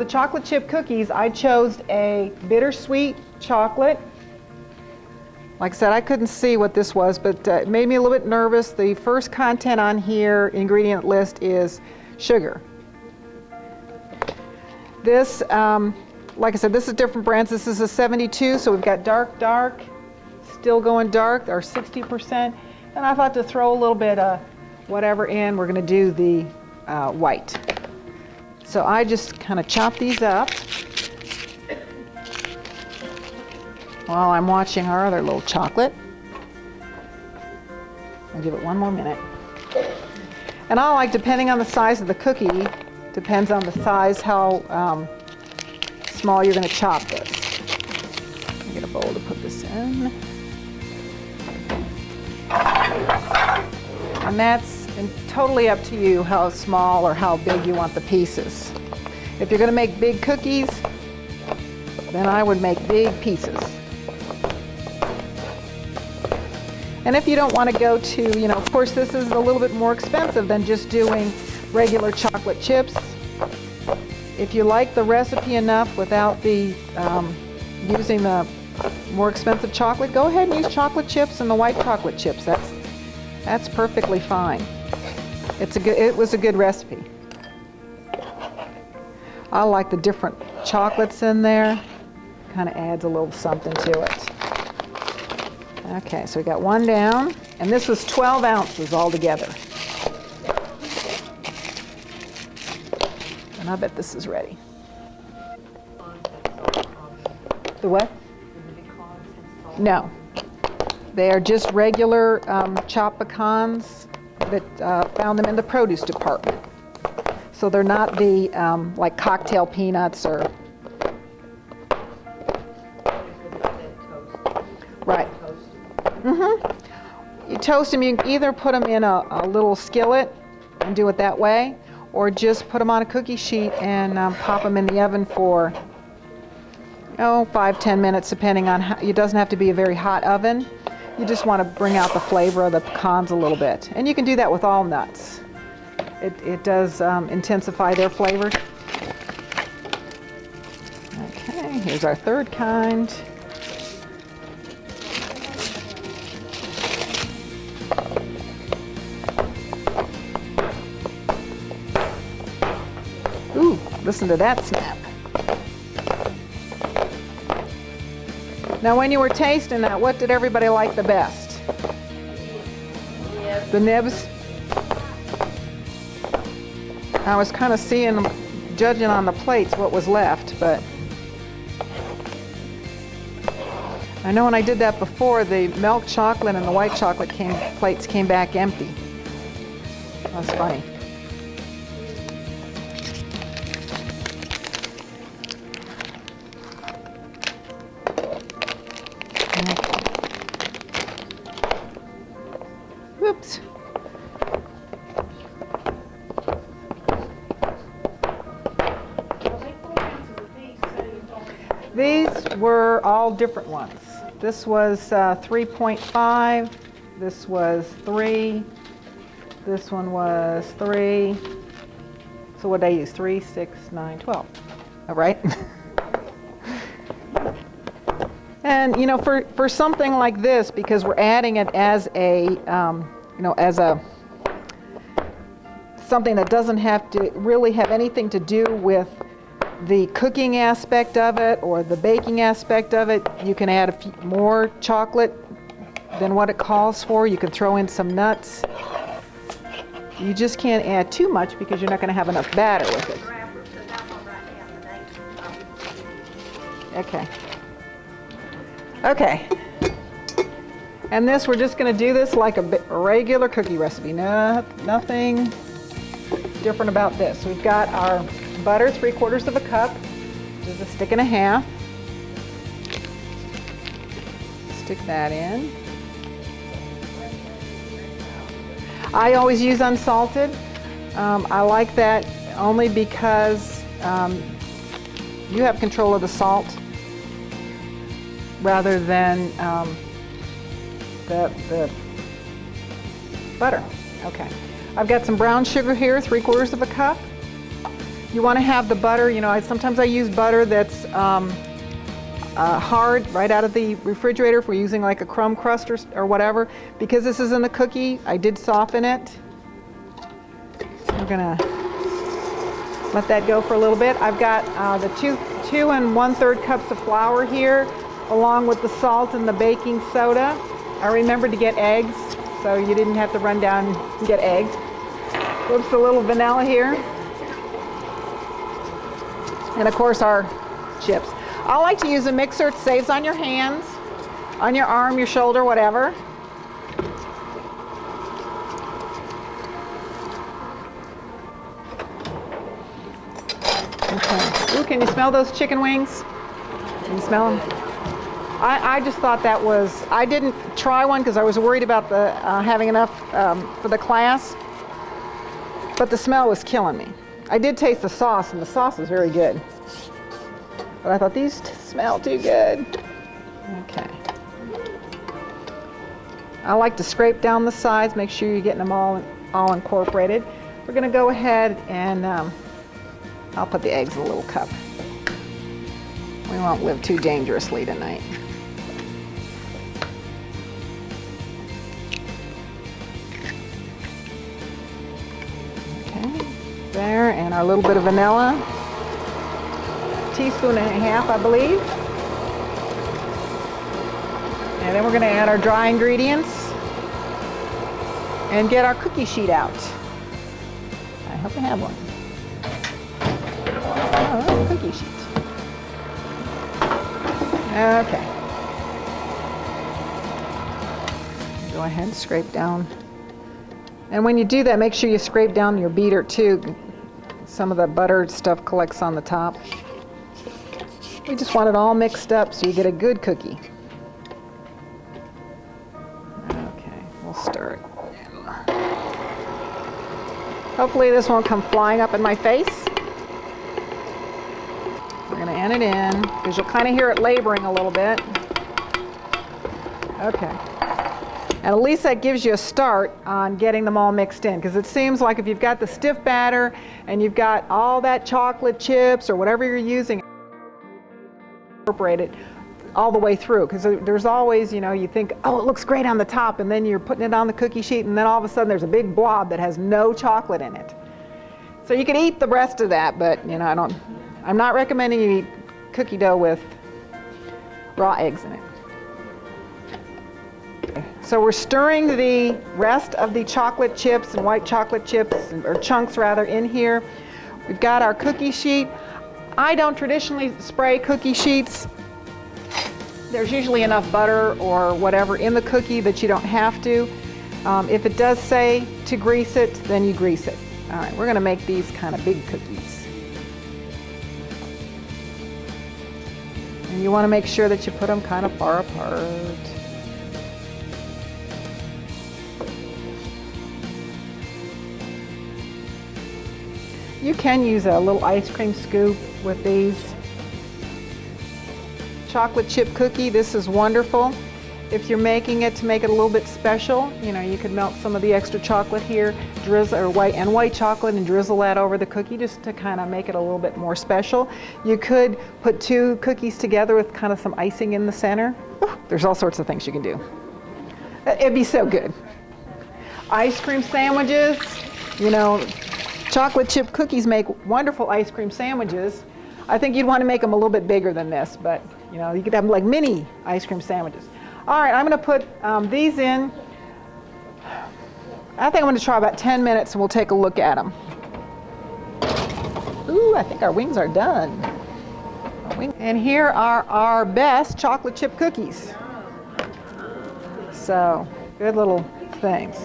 the chocolate chip cookies, I chose a bittersweet chocolate. Like I said, I couldn't see what this was, but it made me a little bit nervous. The first content on here, ingredient list, is sugar. This, like I said, this is different brands. This is a 72, so we've got dark, still going dark, or 60%. And I thought to throw a little bit of whatever in, we're going to do the white. So I just kind of chop these up while I'm watching our other little chocolate. I'll give it one more minute. And I like, depending on the size of the cookie, depends on the size how small you're going to chop this. I'll get a bowl to put this in. And that's totally up to you how small or how big you want the pieces. If you're going to make big cookies, then I would make big pieces. And if you don't want to go to, you know, of course this is a little bit more expensive than just doing regular chocolate chips. If you like the recipe enough without the using the more expensive chocolate, go ahead and use chocolate chips and the white chocolate chips. That's perfectly fine. It was a good recipe. I like the different chocolates in there. Kind of adds a little something to it. Okay, so we got one down, and this was 12 ounces altogether. And I bet this is ready. The what? No. They are just regular chopped pecans that found them in the produce department. So they're not the like cocktail peanuts or... Right. You toast them. You can either put them in a little skillet and do it that way, or just put them on a cookie sheet and pop them in the oven for 5-10 minutes, depending on how. It doesn't have to be a very hot oven. You just want to bring out the flavor of the pecans a little bit, and you can do that with all nuts. It does intensify their flavor. Okay, here's our third kind. Ooh, listen to that snap. Now when you were tasting that, what did everybody like the best? The nibs? I was kind of judging on the plates what was left, but I know when I did that before, the milk chocolate and the white chocolate plates came back empty. That's funny. Whoops. These were all different ones. This was 3.5, this was 3, this one was 3. So what did I use? 3, 6, 9, 12. All right? And you know, for something like this, because we're adding it as a, something that doesn't have to really have anything to do with the cooking aspect of it or the baking aspect of it, you can add a few more chocolate than what it calls for. You can throw in some nuts. You just can't add too much because you're not going to have enough batter with it. Okay. Okay. And this, we're just going to do this like a regular cookie recipe. Nothing different about this. We've got our butter, 3/4 of a cup, which is a stick and a half. Stick that in. I always use unsalted. I like that only because you have control of the salt rather than the butter. Okay. I've got some brown sugar here, 3/4 of a cup. You want to have the butter, you know, sometimes I use butter that's hard right out of the refrigerator if we're using like a crumb crust or whatever. Because this is in the cookie, I did soften it. We're gonna let that go for a little bit. I've got the 2 1/3 cups of flour here, along with the salt and the baking soda. I remembered to get eggs, so you didn't have to run down and get eggs. Oops, a little vanilla here. And of course our chips. I like to use a mixer. It saves on your hands, on your arm, your shoulder, whatever. Okay. Ooh, can you smell those chicken wings? Can you smell them? I just thought that was, I didn't try one because I was worried about the having enough for the class, but the smell was killing me. I did taste the sauce, and the sauce was very good. But I thought these smell too good. Okay. I like to scrape down the sides, make sure you're getting them all incorporated. We're going to go ahead and I'll put the eggs in a little cup. We won't live too dangerously tonight. Okay, there, and our little bit of vanilla. Teaspoon and a half, I believe. And then we're going to add our dry ingredients and get our cookie sheet out. I hope I have one. Oh, cookie sheet. Okay. Go ahead and scrape down. And when you do that, make sure you scrape down your beater too. Some of the buttered stuff collects on the top. We just want it all mixed up so you get a good cookie. Okay, we'll stir it. Hopefully this won't come flying up in my face. We're going to end it in because you'll kind of hear it laboring a little bit. Okay. And at least that gives you a start on getting them all mixed in, because it seems like if you've got the stiff batter and you've got all that chocolate chips or whatever you're using, incorporate it all the way through, because there's always, you know, you think, oh, it looks great on the top, and then you're putting it on the cookie sheet, and then all of a sudden there's a big blob that has no chocolate in it. So you can eat the rest of that, but you know, I'm not recommending you eat cookie dough with raw eggs in it. So we're stirring the rest of the chocolate chips and white chocolate chips, or chunks rather, in here. We've got our cookie sheet. I don't traditionally spray cookie sheets. There's usually enough butter or whatever in the cookie that you don't have to. If it does say to grease it, then you grease it. All right, we're going to make these kind of big cookies. And you want to make sure that you put them kind of far apart. You can use a little ice cream scoop with these. Chocolate chip cookie, this is wonderful. If you're making it to make it a little bit special, you know, you could melt some of the extra chocolate here, drizzle, or white chocolate, and drizzle that over the cookie just to kind of make it a little bit more special. You could put two cookies together with kind of some icing in the center. Ooh, there's all sorts of things you can do. It'd be so good. Ice cream sandwiches, you know, chocolate chip cookies make wonderful ice cream sandwiches. I think you'd want to make them a little bit bigger than this, but you know, you could have them like mini ice cream sandwiches. All right, I'm going to put these in. I think I'm going to try about 10 minutes and we'll take a look at them. Ooh, I think our wings are done. And here are our best chocolate chip cookies. So, good little things.